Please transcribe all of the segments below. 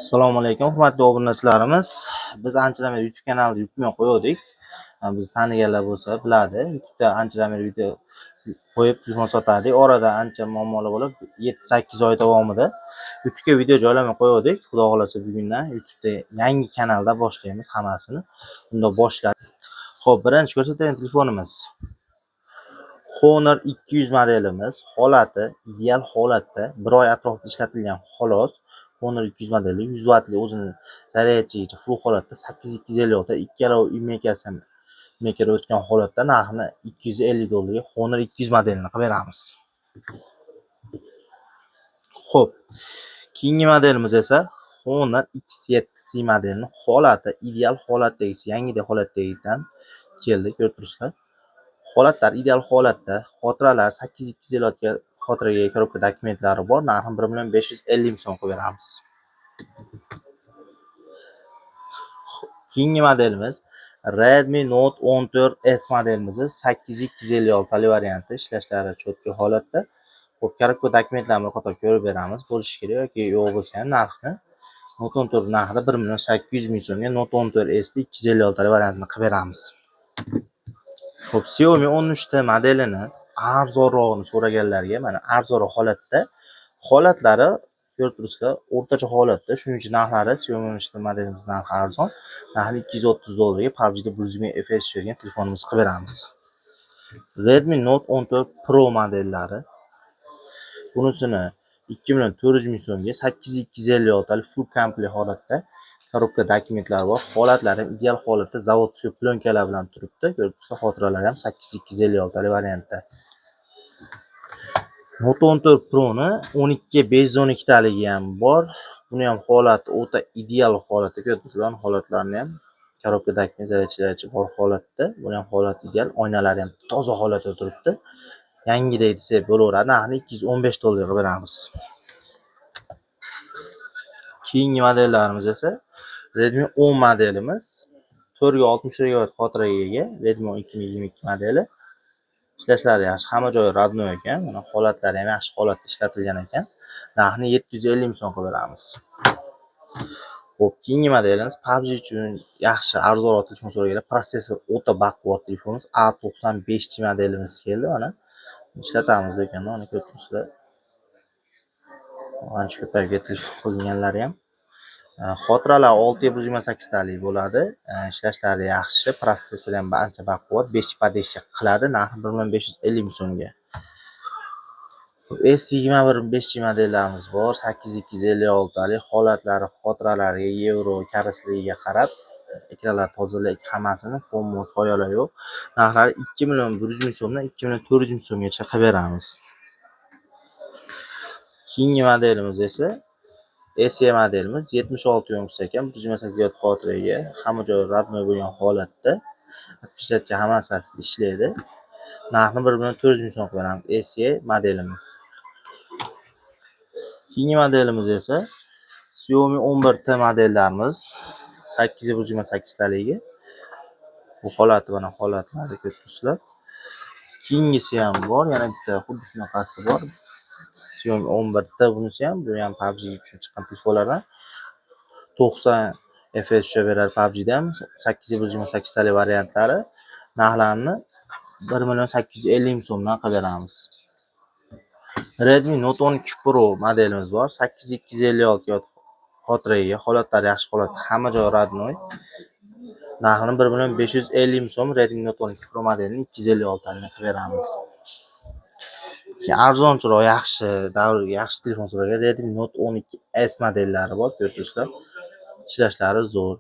Assalomu alaykum, hurmatli obunachilarimiz. Biz anchadan beri YouTube kanalida yuklamay qo'ydik. Biz taniganlar bo'lsa biladi. YouTube'da anchadan beri video qo'yib telefon sotardik. Orada ancha muammolar bo'lib, 7-8 oy davomida YouTube'ga video joylamay qo'ydik. Xudo xolasa bugundan YouTube'da yangi kanalda boshlaymiz hammasini. Bunda boshladik. Xo'p, birinchi ko'rsatgan telefonimiz Honor 200 modelimiz. Holati ideal holatda, 1 oy atrofida ishlatilgan xolos. Honor 200 modeli 100 wattli o'zini zaryadchigacha full holatda 8256 ikkala imekasi mekar o'tgan holatda narxini $250 ga Honor 200 modelini qilib beramiz. Xo'p, keyingi modelimiz esa Honor X7C modelini holati ideal holatdagi, yangidek holatdagidan keldi, ko'rib turibsizlar. Holatlar ideal holatda, xotiralar 8256 ga xotiraga korobka dokumentlari bor. Narxini 1.550 so'm qilib beramiz. Keyingi modelimiz Redmi Note 14S modelimiz 8256 varianti, ishlashlari cho'tka holatda. Xo'p, korobka dokumentlarni qator ko'rib beramiz. Bo'lishi kerak yoki yo'q bo'lsa ham narxini Note 14 narxida 1.800 so'mga Note 14S ni 256 variantini qilib beramiz. Xo'p, Xiaomi 13T modelini arzonrog'ini so'raganlarga mana arzonroq holatda, holatlari ko'rib turibsizlar, o'rtacha holatda. Shuning uchun narxlari Xiaomi 13T modelimiz narxi arzon. Narxi $230 ga PUBG'da 100 ming FPS tushirgan telefonimizni qilib beramiz. Redmi Note 14 Pro modellari bunisini 2.400 ming so'mga 8256 full komplet holatda. Korobka dokumentlari bor. Holatlari ideal holatda, zavodskiy plyonkalar bilan turibdi. Ko'rib turibsiz, xotiralari ham 8256 variantda. Note 14 Pro ni 12/512 taligi ham bor. Buni ham holati o'ta ideal holatda, ko'rib turibsizlar, holatlarini ham korobka dokument zarechilari bor holatda. Buni ham holati ideal, oynalari ham toza holatda turibdi. Yangidek desa bo'laveradi. Narxini $215 ga beramiz. Keyingi modellarimiz esa Redmi 10 modelimiz 460 GB xotiraga ega Redmi 10 2022 modeli. Ishlashlari yaxshi, hamma joyi radnoy ekan. Mana holatlari ham yaxshi holatda ishlatilgan ekan. Narxini 750 ming so'm qilib beramiz. Xo'p, keyingi modelimiz PUBG uchun yaxshi arzonroq telefon so'raganlar, protsessor o'ta baquvvat telefonimiz A95 modelimiz keldi. Mana ishlatamiz ekan, mana ko'rib turibsizlar. Ancha ko'payib telefon qo'yganlari ham. Xotiralar 6/128 talik bo'ladi. Ishlashlari yaxshi, protsessori ham ancha baquvvat, 5 qiladi. Narxi 1.550 ming so'mga. S21 5G modellarimiz bor. 8256 talik. Holatlari, xotiralari, yevro, karasligiga qarab ekranlar tozalik, hammasini fomo, soyalar yo'q. Narxlari 2.100 ming so'mdan 2.400 ming so'mgacha qilib beramiz. Keyingi modelimiz esa SE modelimiz 76 yonchisi ekan, 128 GB xotiraga, hamma joyi radnoy bo'lgan holatda. 60 ga hammasi ishlaydi. Narxini 1.400 ming so'm qilib beramiz. SE modelimiz. Keyingi modelimiz esa Xiaomi 11T modellarimiz 8/128 taligi. Bu holati mana holatlari ko'rib turibsizlar. Keyingisi ham bor, yana bitta xuddi shunaqasi bor. Xiaomi 11T bunisi ham, bu ham PUBG uchun chiqqan telefonlardan 90 FPS tushaveradi PUBG'da ham. 8/128 talik variantlari. Narxlarini 1.850 ming so'mdan qilib beramiz. Redmi Note 12 Pro modelimiz bor. 8256 GB xotiraga, holatlari yaxshi holatda, hamma joyi radnoy. Narxini 1.550 ming so'm Redmi Note 12 Pro modelini 256 talikni qilib beramiz. Arzonchiroq, yaxshi, davriga yaxshi telefon so'ragan Redmi Note 12S modellari bor, ko'rib turibsizlar. Ishlashlari zo'r.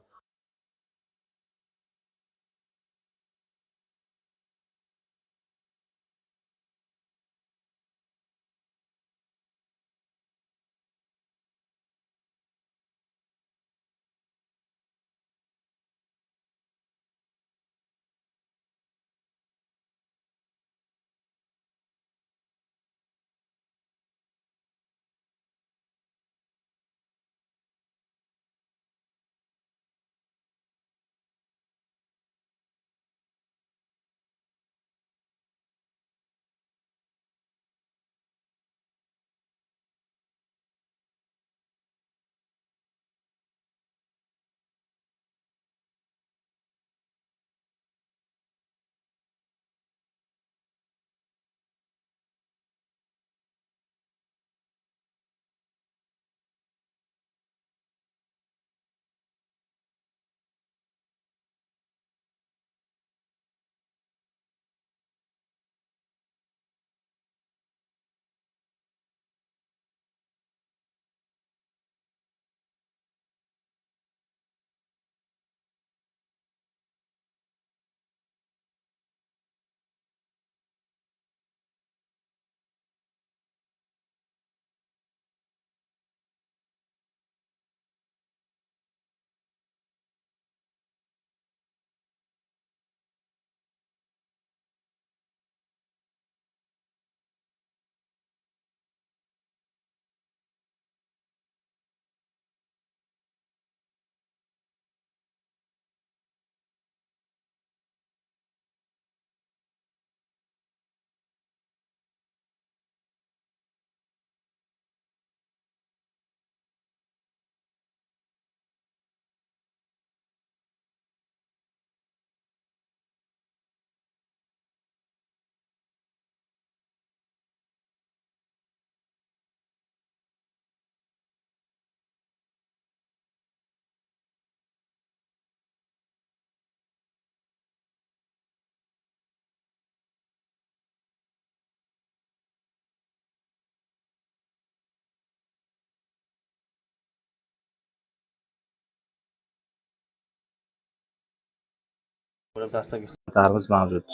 Dastlabki xizmatlarimiz mavjud.